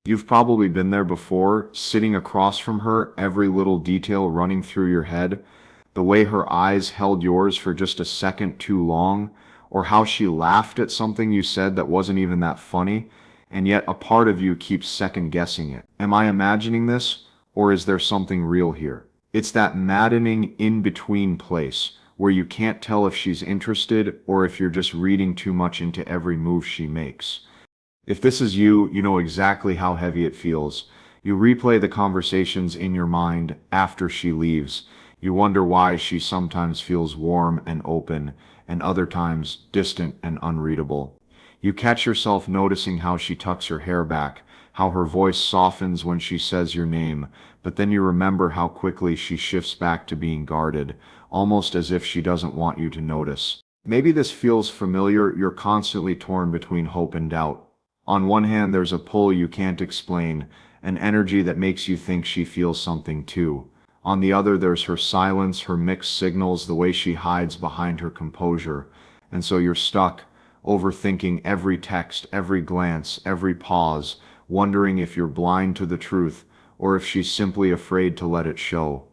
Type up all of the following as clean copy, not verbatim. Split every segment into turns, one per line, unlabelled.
You've probably been there before, sitting across from her, every little detail running through your head, the way her eyes held yours for just a second too long, or how she laughed at something you said that wasn't even that funny, and yet a part of you keeps second guessing it. Am I imagining this, or is there something real here? It's that maddening in-between place where you can't tell if she's interested or if you're just reading too much into every move she makes. If this is you, you know exactly how heavy it feels. You replay the conversations in your mind after she leaves. You wonder why she sometimes feels warm and open, and other times distant and unreadable. You catch yourself noticing how she tucks her hair back, how her voice softens when she says your name, but then you remember how quickly she shifts back to being guarded, almost as if she doesn't want you to notice. Maybe this feels familiar. You're constantly torn between hope and doubt. On one hand, there's a pull you can't explain, an energy that makes you think she feels something too. On the other, there's her silence, her mixed signals, the way she hides behind her composure. And so you're stuck, overthinking every text, every glance, every pause, wondering if you're blind to the truth, or if she's simply afraid to let it show.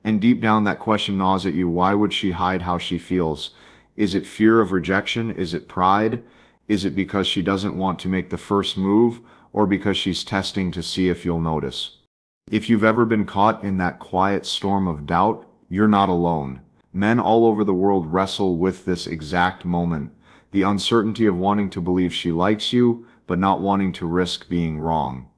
And deep down, that question gnaws at you. Why would she hide how she feels? Is it fear of rejection? Is it pride? Is it because she doesn't want to make the first move, or because she's testing to see if you'll notice? If you've ever been caught in that quiet storm of doubt, you're not alone. Men all over the world wrestle with this exact moment, the uncertainty of wanting to believe she likes you, but not wanting to risk being wrong.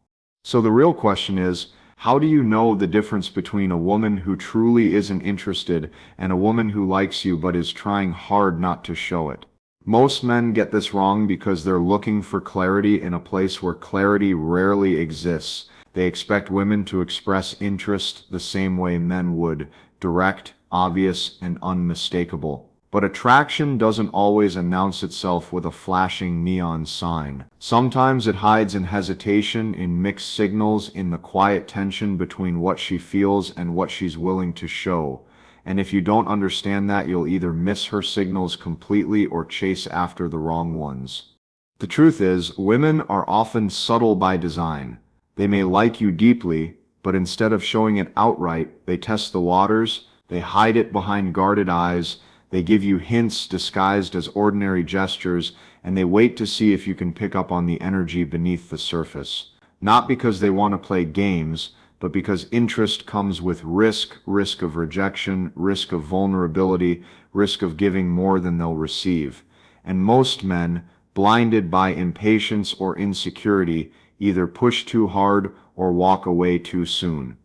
So the real question is, how do you know the difference between a woman who truly isn't interested and a woman who likes you but is trying hard not to show it? Most men get this wrong because they're looking for clarity in a place where clarity rarely exists. They expect women to express interest the same way men would, direct, obvious, and unmistakable. But attraction doesn't always announce itself with a flashing neon sign. Sometimes it hides in hesitation, in mixed signals, in the quiet tension between what she feels and what she's willing to show. And if you don't understand that, you'll either miss her signals completely or chase after the wrong ones. The truth is, women are often subtle by design. They may like you deeply, but instead of showing it outright, they test the waters, they hide it behind guarded eyes, they give you hints disguised as ordinary gestures, and they wait to see if you can pick up on the energy beneath the surface. Not because they want to play games, but because interest comes with risk, risk of rejection, risk of vulnerability, risk of giving more than they'll receive. And most men, blinded by impatience or insecurity, either push too hard or walk away too soon.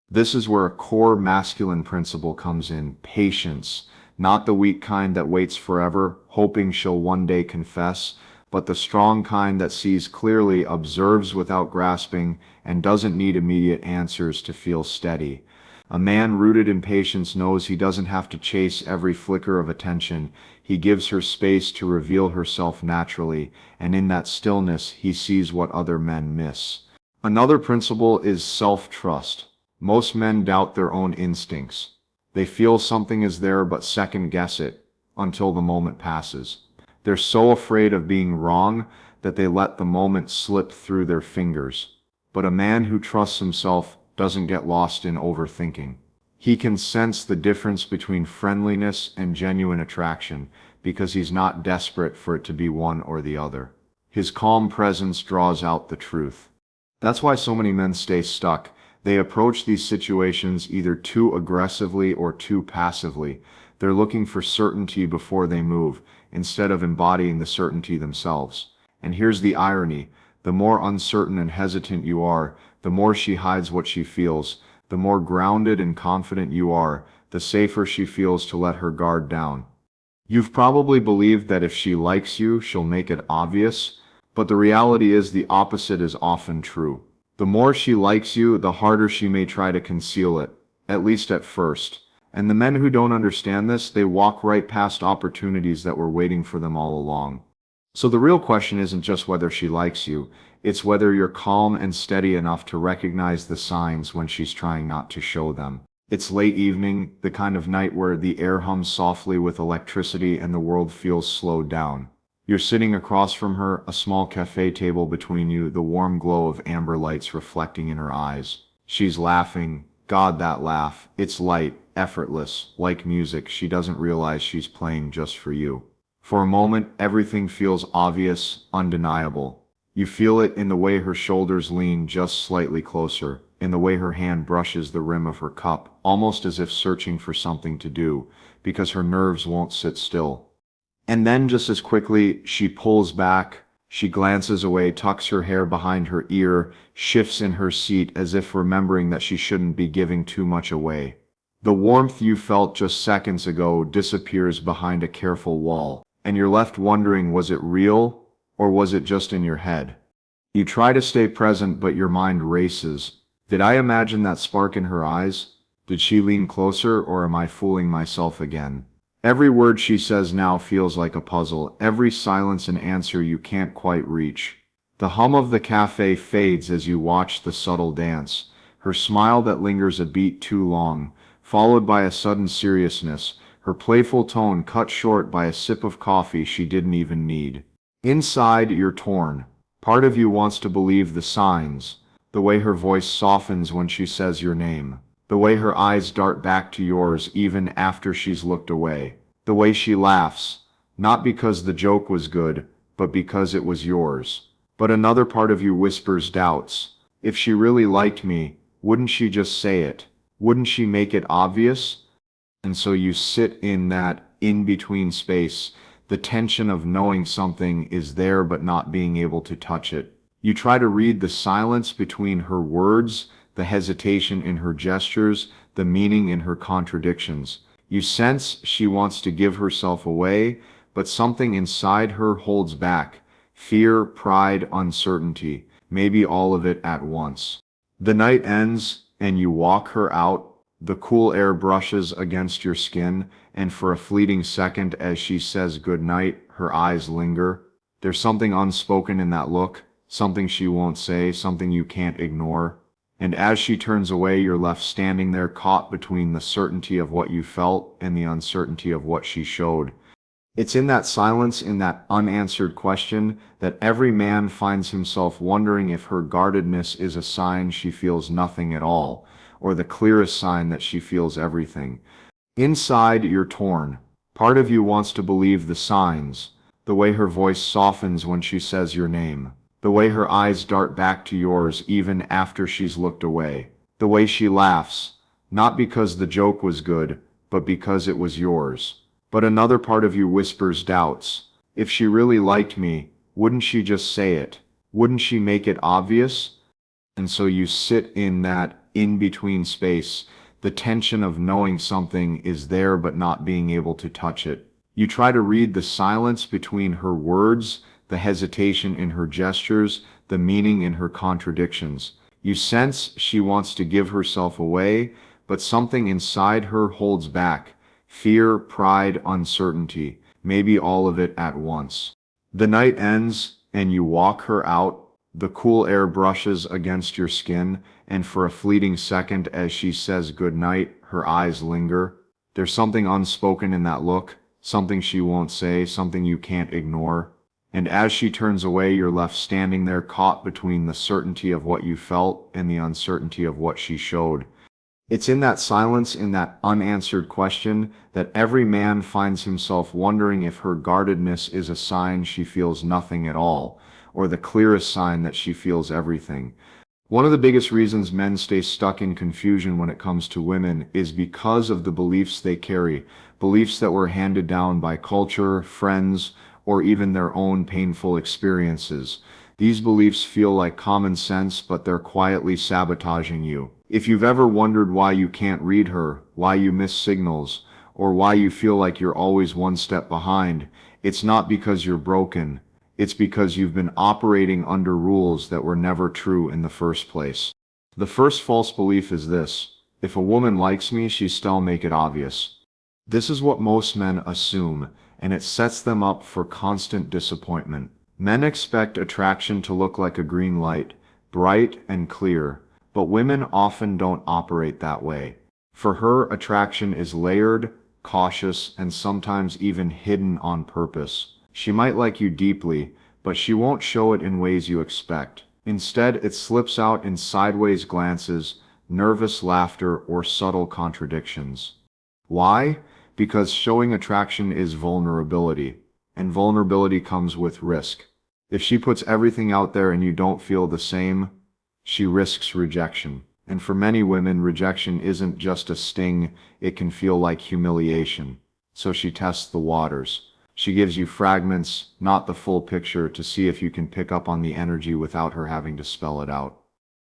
This is where a core masculine principle comes in: patience. Not the weak kind that waits forever, hoping she'll one day confess, but the strong kind that sees clearly, observes without grasping, and doesn't need immediate answers to feel steady. A man rooted in patience knows he doesn't have to chase every flicker of attention. He gives her space to reveal herself naturally, and in that stillness he sees what other men miss. Another principle is self-trust. Most men doubt their own instincts. They feel something is there but second guess it until the moment passes. They're so afraid of being wrong that they let the moment slip through their fingers. But a man who trusts himself doesn't get lost in overthinking. He can sense the difference between friendliness and genuine attraction because he's not desperate for it to be one or the other. His calm presence draws out the truth. That's why so many men stay stuck. They approach these situations either too aggressively or too passively. They're looking for certainty before they move, instead of embodying the certainty themselves. And here's the irony: the more uncertain and hesitant you are, the more she hides what she feels. The more grounded and confident you are, the safer she feels to let her guard down. You've probably believed that if she likes you, she'll make it obvious, but the reality is the opposite is often true. The more she likes you, the harder she may try to conceal it, at least at first. And the men who don't understand this, they walk right past opportunities that were waiting for them all along. So the real question isn't just whether she likes you, it's whether you're calm and steady enough to recognize the signs when she's trying not to show them. It's late evening, the kind of night where the air hums softly with electricity and the world feels slowed down. You're sitting across from her, a small cafe table between you, the warm glow of amber lights reflecting in her eyes. She's laughing. God, that laugh. It's light, effortless, like music she doesn't realize she's playing just for you. For a moment, everything feels obvious, undeniable. You feel it in the way her shoulders lean just slightly closer, in the way her hand brushes the rim of her cup, almost as if searching for something to do, because her nerves won't sit still. And then just as quickly, she pulls back, she glances away, tucks her hair behind her ear, shifts in her seat as if remembering that she shouldn't be giving too much away. The warmth you felt just seconds ago disappears behind a careful wall, and you're left wondering, was it real, or was it just in your head? You try to stay present, but your mind races. Did I imagine that spark in her eyes? Did she lean closer, or am I fooling myself again? Every word she says now feels like a puzzle, every silence an answer you can't quite reach. The hum of the cafe fades as you watch the subtle dance, her smile that lingers a beat too long, followed by a sudden seriousness, her playful tone cut short by a sip of coffee she didn't even need. Inside, you're torn. Part of you wants to believe the signs, the way her voice softens when she says your name, the way her eyes dart back to yours even after she's looked away, the way she laughs, not because the joke was good, but because it was yours. But another part of you whispers doubts. If she really liked me, wouldn't she just say it? Wouldn't she make it obvious? And so you sit in that in-between space, the tension of knowing something is there but not being able to touch it. You try to read the silence between her words, the hesitation in her gestures, the meaning in her contradictions. You sense she wants to give herself away, but something inside her holds back. Fear, pride, uncertainty, maybe all of it at once. The night ends, and you walk her out. The cool air brushes against your skin, and for a fleeting second as she says goodnight, her eyes linger. There's something unspoken in that look, something she won't say, something you can't ignore. And as she turns away, you're left standing there caught between the certainty of what you felt and the uncertainty of what she showed. It's in that silence, in that unanswered question, that every man finds himself wondering if her guardedness is a sign she feels nothing at all, or the clearest sign that she feels everything. Inside, you're torn. Part of you wants to believe the signs, the way her voice softens when she says your name, the way her eyes dart back to yours even after she's looked away, the way she laughs, not because the joke was good, but because it was yours. But another part of you whispers doubts. If she really liked me, wouldn't she just say it? Wouldn't she make it obvious? And so you sit in that in-between space, the tension of knowing something is there but not being able to touch it. You try to read the silence between her words, the hesitation in her gestures, the meaning in her contradictions. You sense she wants to give herself away, but something inside her holds back. Fear, pride, uncertainty, maybe all of it at once. The night ends, and you walk her out. The cool air brushes against your skin, and for a fleeting second as she says goodnight, her eyes linger. There's something unspoken in that look, something she won't say, something you can't ignore. And as she turns away, you're left standing there caught between the certainty of what you felt and the uncertainty of what she showed. It's in that silence, in that unanswered question, that every man finds himself wondering if her guardedness is a sign she feels nothing at all, or the clearest sign that she feels everything. One of the biggest reasons men stay stuck in confusion when it comes to women is because of the beliefs they carry, beliefs that were handed down by culture, friends, or even their own painful experiences. These beliefs feel like common sense, but they're quietly sabotaging you. If you've ever wondered why you can't read her, why you miss signals, or why you feel like you're always one step behind, it's not because you're broken. It's because you've been operating under rules that were never true in the first place. The first false belief is this: if a woman likes me, she'll still make it obvious. This is what most men assume, and it sets them up for constant disappointment. Men expect attraction to look like a green light, bright and clear, but women often don't operate that way. For her, attraction is layered, cautious, and sometimes even hidden on purpose. She might like you deeply, but she won't show it in ways you expect. Instead, it slips out in sideways glances, nervous laughter, or subtle contradictions. Why? Because showing attraction is vulnerability, and vulnerability comes with risk. If she puts everything out there and you don't feel the same, she risks rejection. And for many women, rejection isn't just a sting, it can feel like humiliation. So she tests the waters. She gives you fragments, not the full picture, to see if you can pick up on the energy without her having to spell it out.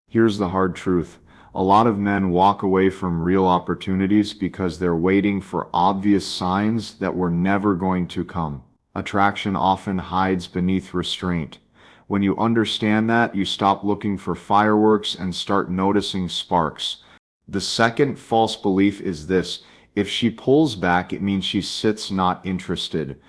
Here's the hard truth. A lot of men walk away from real opportunities because they're waiting for obvious signs that were never going to come. Attraction often hides beneath restraint. When you understand that, you stop looking for fireworks and start noticing sparks. The second false belief is this: if she pulls back, it means she sits not interested.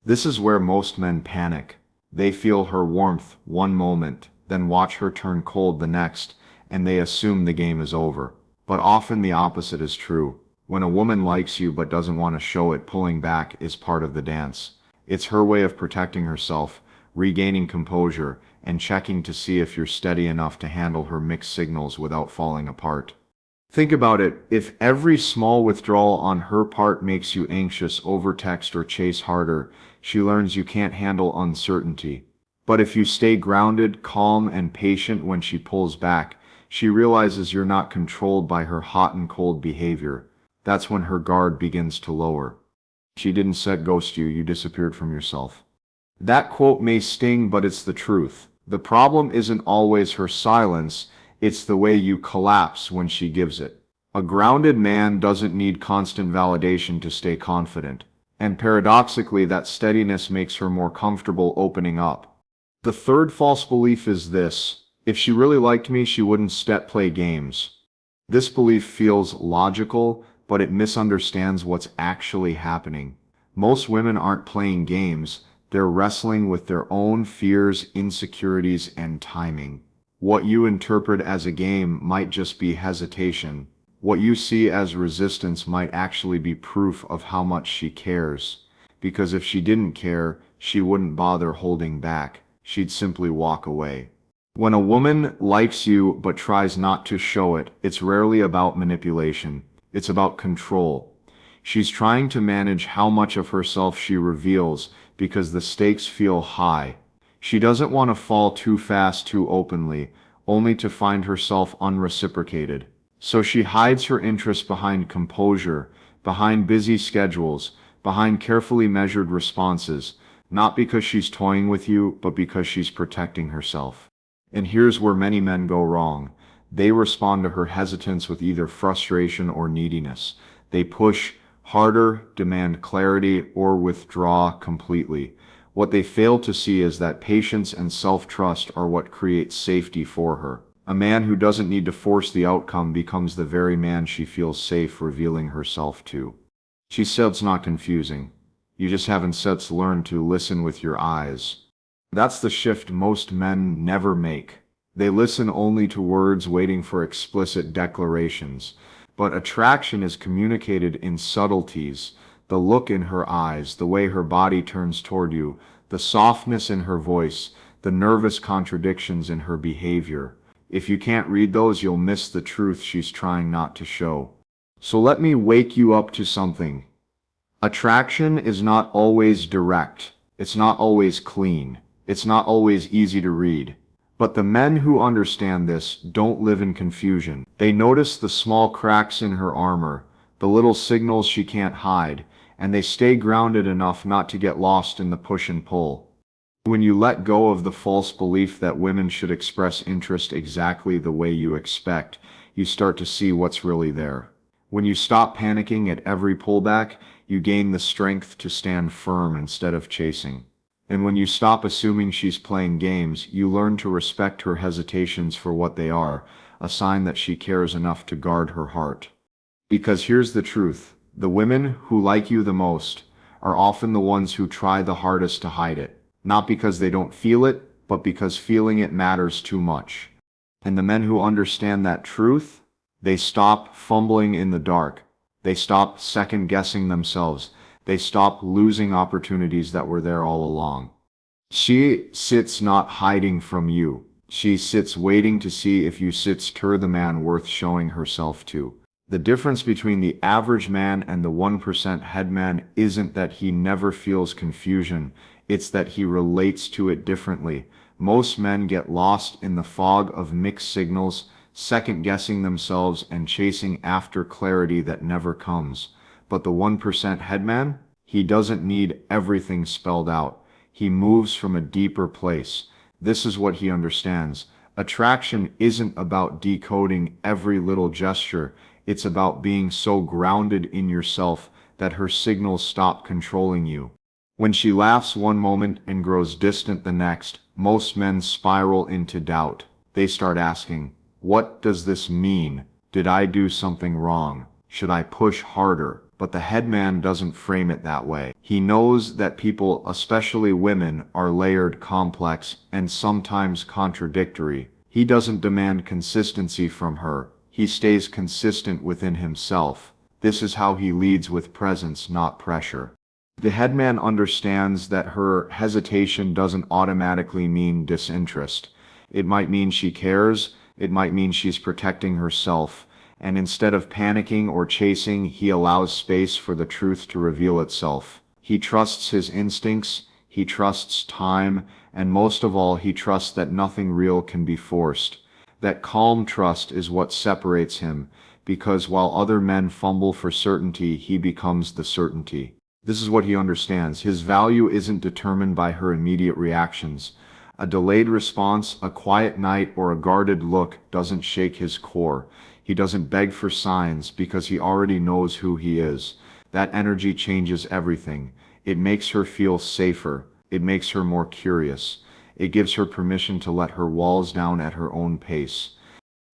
This is where most men panic. They feel her warmth one moment, then watch her turn cold the next, and they assume the game is over. But often the opposite is true. When a woman likes you but doesn't want to show it, pulling back is part of the dance. It's her way of protecting herself, regaining composure, and checking to see if you're steady enough to handle her mixed signals without falling apart. Think about it. If every small withdrawal on her part makes you anxious, overtext, or chase harder, she learns you can't handle uncertainty. But if you stay grounded, calm, and patient when she pulls back, she realizes you're not controlled by her hot and cold behavior. That's when her guard begins to lower. She didn't ghost you, you disappeared from yourself. That quote may sting, but it's the truth. The problem isn't always her silence, it's the way you collapse when she gives it. A grounded man doesn't need constant validation to stay confident, and paradoxically, that steadiness makes her more comfortable opening up. The third false belief is this: if she really liked me, she wouldn't play games. This belief feels logical, but it misunderstands what's actually happening. Most women aren't playing games, they're wrestling with their own fears, insecurities, and timing. What you interpret as a game might just be hesitation. What you see as resistance might actually be proof of how much she cares. Because if she didn't care, she wouldn't bother holding back. She'd simply walk away. When a woman likes you but tries not to show it, it's rarely about manipulation. It's about control. She's trying to manage how much of herself she reveals because the stakes feel high. She doesn't want to fall too fast too openly, only to find herself unreciprocated. So she hides her interest behind composure, behind busy schedules, behind carefully measured responses, not because she's toying with you, but because she's protecting herself. And here's where many men go wrong. They respond to her hesitance with either frustration or neediness. They push harder, demand clarity, or withdraw completely. What they fail to see is that patience and self-trust are what create safety for her. A man who doesn't need to force the outcome becomes the very man she feels safe revealing herself to. She said it's not confusing. You just haven't learned to listen with your eyes. That's the shift most men never make. They listen only to words, waiting for explicit declarations. But attraction is communicated in subtleties: the look in her eyes, the way her body turns toward you, the softness in her voice, the nervous contradictions in her behavior. If you can't read those, you'll miss the truth she's trying not to show. So let me wake you up to something. Attraction is not always direct. It's not always clean. It's not always easy to read. But the men who understand this don't live in confusion. They notice the small cracks in her armor, the little signals she can't hide, and they stay grounded enough not to get lost in the push and pull. When you let go of the false belief that women should express interest exactly the way you expect, you start to see what's really there. When you stop panicking at every pullback, you gain the strength to stand firm instead of chasing. And when you stop assuming she's playing games, you learn to respect her hesitations for what they are, a sign that she cares enough to guard her heart. Because here's the truth: the women who like you the most are often the ones who try the hardest to hide it. Not because they don't feel it, but because feeling it matters too much. And the men who understand that truth, they stop fumbling in the dark. They stop second-guessing themselves. They stop losing opportunities that were there all along. She sits not hiding from you. She sits waiting to see if you sits her the man worth showing herself to. The difference between the average man and the 1% headman isn't that he never feels confusion, it's that he relates to it differently. Most men get lost in the fog of mixed signals, second-guessing themselves and chasing after clarity that never comes. But the 1% headman, he doesn't need everything spelled out. He moves from a deeper place. This is what he understands. Attraction isn't about decoding every little gesture. It's about being so grounded in yourself that her signals stop controlling you. When she laughs one moment and grows distant the next, most men spiral into doubt. They start asking, what does this mean? Did I do something wrong? Should I push harder? But the headman doesn't frame it that way. He knows that people, especially women, are layered, complex, and sometimes contradictory. He doesn't demand consistency from her. He stays consistent within himself. This is how he leads with presence, not pressure. The headman understands that her hesitation doesn't automatically mean disinterest. It might mean she cares, it might mean she's protecting herself, and instead of panicking or chasing, he allows space for the truth to reveal itself. He trusts his instincts, he trusts time, and most of all, he trusts that nothing real can be forced. That calm trust is what separates him, because while other men fumble for certainty, he becomes the certainty. This is what he understands. His value isn't determined by her immediate reactions. A delayed response, a quiet night, or a guarded look doesn't shake his core. He doesn't beg for signs because he already knows who he is. That energy changes everything. It makes her feel safer. It makes her more curious. It gives her permission to let her walls down at her own pace.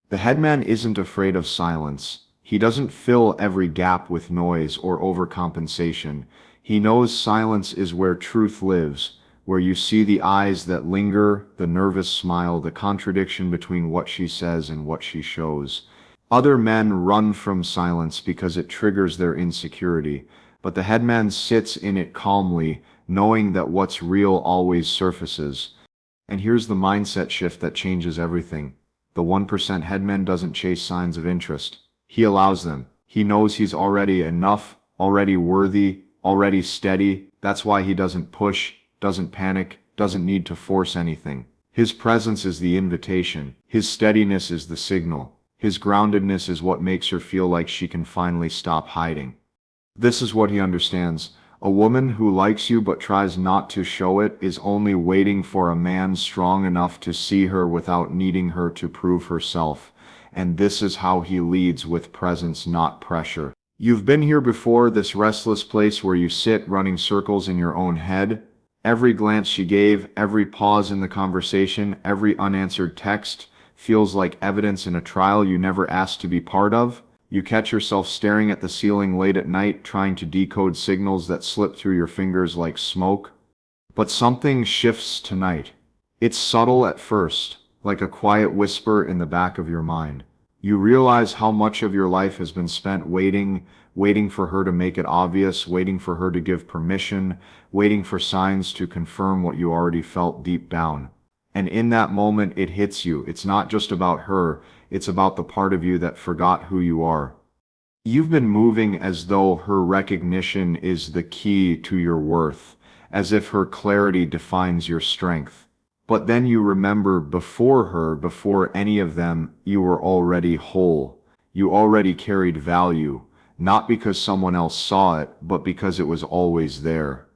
The headman isn't afraid of silence. He doesn't fill every gap with noise or overcompensation. He knows silence is where truth lives, where you see the eyes that linger, the nervous smile, the contradiction between what she says and what she shows. Other men run from silence because it triggers their insecurity, but the headman sits in it calmly, knowing that what's real always surfaces. And here's the mindset shift that changes everything. The 1% headman doesn't chase signs of interest. He allows them. He knows he's already enough, already worthy, already steady. That's why he doesn't push, doesn't panic, doesn't need to force anything. His presence is the invitation. His steadiness is the signal. His groundedness is what makes her feel like she can finally stop hiding. This is what he understands. A woman who likes you but tries not to show it is only waiting for a man strong enough to see her without needing her to prove herself. And this is how he leads, with presence, not pressure. You've been here before, this restless place where you sit running circles in your own head. Every glance she gave, every pause in the conversation, every unanswered text feels like evidence in a trial you never asked to be part of. You catch yourself staring at the ceiling late at night, trying to decode signals that slip through your fingers like smoke. But something shifts tonight. It's subtle at first, like a quiet whisper in the back of your mind. You realize how much of your life has been spent waiting for her to make it obvious, waiting for her to give permission, waiting for signs to confirm what you already felt deep down. And in that moment, it hits you. It's not just about her, it's about the part of you that forgot who you are. You've been moving as though her recognition is the key to your worth, as if her clarity defines your strength. But then you remember, before her, before any of them, you were already whole. You already carried value, not because someone else saw it, but because it was always there.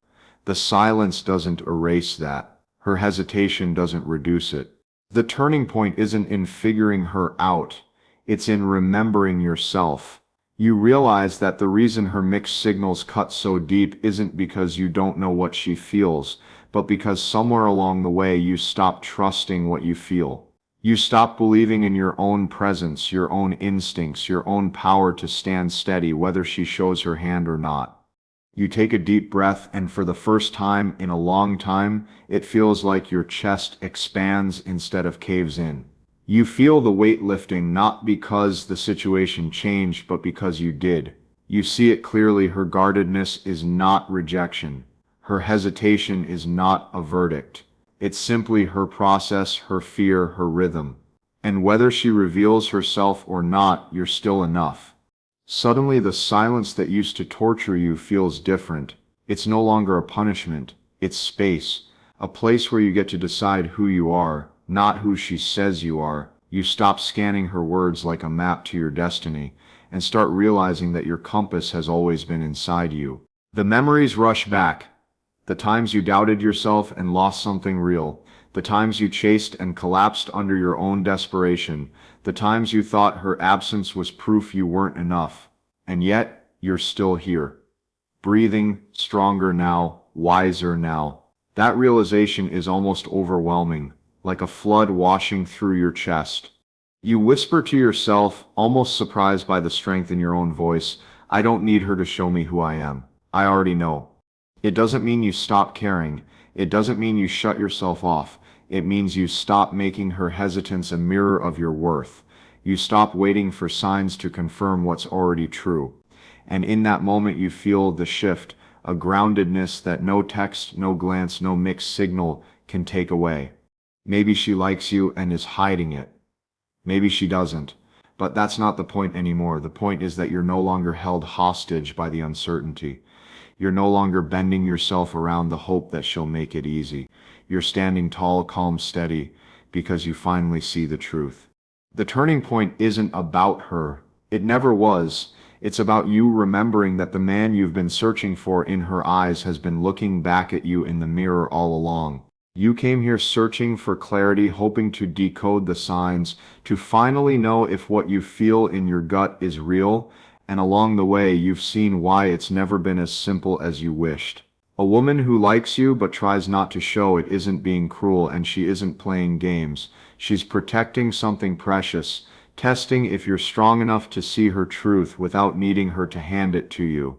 The silence doesn't erase that. Her hesitation doesn't reduce it. The turning point isn't in figuring her out, it's in remembering yourself. You realize that the reason her mixed signals cut so deep isn't because you don't know what she feels, but because somewhere along the way you stop trusting what you feel. You stop believing in your own presence, your own instincts, your own power to stand steady, whether she shows her hand or not. You take a deep breath, and for the first time in a long time, it feels like your chest expands instead of caves in. You feel the weight lifting, not because the situation changed, but because you did. You see it clearly. Her guardedness is not rejection. Her hesitation is not a verdict. It's simply her process, her fear, her rhythm. And whether she reveals herself or not, you're still enough. Suddenly the silence that used to torture you feels different. It's no longer a punishment. It's space. A place where you get to decide who you are, not who she says you are. You stop scanning her words like a map to your destiny, and start realizing that your compass has always been inside you. The memories rush back. The times you doubted yourself and lost something real. The times you chased and collapsed under your own desperation. The times you thought her absence was proof you weren't enough. And yet, you're still here. Breathing, stronger now, wiser now. That realization is almost overwhelming, like a flood washing through your chest. You whisper to yourself, almost surprised by the strength in your own voice, I don't need her to show me who I am. I already know. It doesn't mean you stop caring. It doesn't mean you shut yourself off. It means you stop making her hesitance a mirror of your worth. You stop waiting for signs to confirm what's already true. And in that moment you feel the shift, a groundedness that no text, no glance, no mixed signal can take away. Maybe she likes you and is hiding it. Maybe she doesn't. But that's not the point anymore. The point is that you're no longer held hostage by the uncertainty. You're no longer bending yourself around the hope that she'll make it easy. You're standing tall, calm, steady, because you finally see the truth. The turning point isn't about her. It never was. It's about you remembering that the man you've been searching for in her eyes has been looking back at you in the mirror all along. You came here searching for clarity, hoping to decode the signs, to finally know if what you feel in your gut is real, and along the way you've seen why it's never been as simple as you wished. A woman who likes you but tries not to show it isn't being cruel, and she isn't playing games. She's protecting something precious, testing if you're strong enough to see her truth without needing her to hand it to you.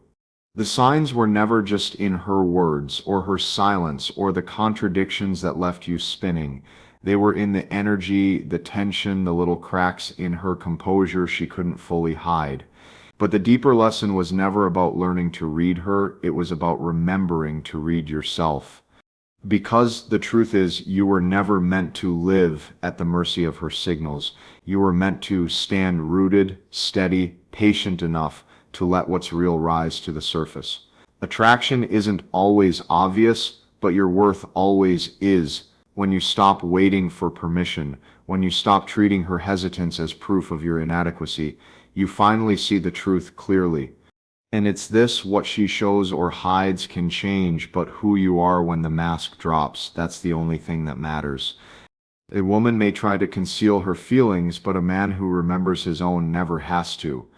The signs were never just in her words, or her silence, or the contradictions that left you spinning. They were in the energy, the tension, the little cracks in her composure she couldn't fully hide. But the deeper lesson was never about learning to read her, it was about remembering to read yourself. Because the truth is, you were never meant to live at the mercy of her signals. You were meant to stand rooted, steady, patient enough to let what's real rise to the surface. Attraction isn't always obvious, but your worth always is when you stop waiting for permission, when you stop treating her hesitance as proof of your inadequacy. You finally see the truth clearly. And it's this: what she shows or hides can change, but who you are when the mask drops, that's the only thing that matters. A woman may try to conceal her feelings, but a man who remembers his own never has to.